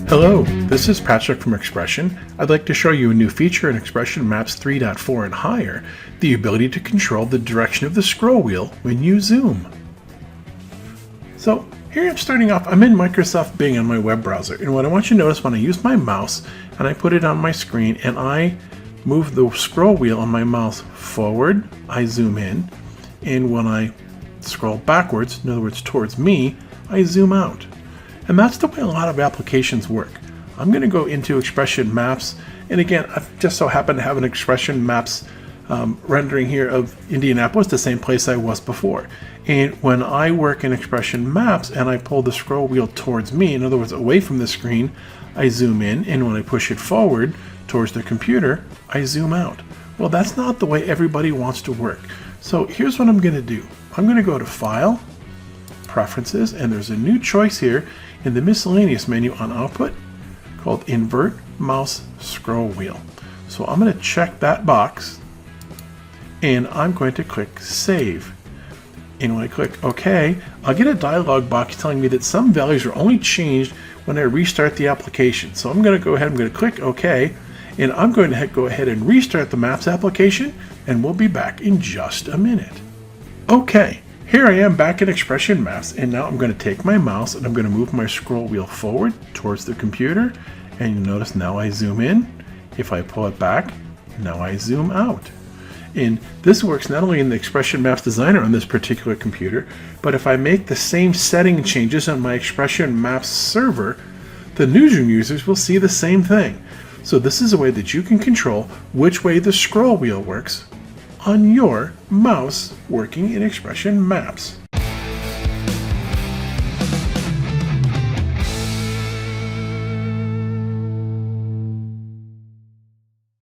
Hello, this is Patrick from XPression. I'd like to show you a new feature in XPression Maps 3.4 and higher, the ability to control the direction of the scroll wheel when you zoom. So here I'm starting off, I'm in Microsoft Bing on my web browser, and what I want you to notice when I use my mouse and I put it on my screen and I move the scroll wheel on my mouse forward, I zoom in, and when I scroll backwards, in other words towards me, I zoom out. And that's the way a lot of applications work. I'm going to go into XPression Maps, and again, I just so happen to have an XPression Maps rendering here of Indianapolis, the same place I was before. And when I work in XPression Maps and I pull the scroll wheel towards me, in other words, away from the screen, I zoom in, and when I push it forward towards the computer, I zoom out. Well, that's not the way everybody wants to work. So here's what I'm going to do. I'm going to go to File, Preferences, and there's a new choice here in the miscellaneous menu on Output called Invert Mouse Scroll Wheel. So I'm going to check that box and I'm going to click Save. And when I click OK, I'll get a dialog box telling me that some values are only changed when I restart the application. So I'm going to go ahead, I'm going to click OK, and I'm going to go ahead and restart the Maps application, and we'll be back in just a minute. Okay. Here I am back in XPression Maps, and now I'm going to take my mouse and I'm going to move my scroll wheel forward towards the computer, and you'll notice now I zoom in. If I pull it back, now I zoom out. And this works not only in the XPression Maps Designer on this particular computer, but if I make the same setting changes on my XPression Maps server, the newsroom users will see the same thing. So this is a way that you can control which way the scroll wheel works on your mouse working in XPression Maps.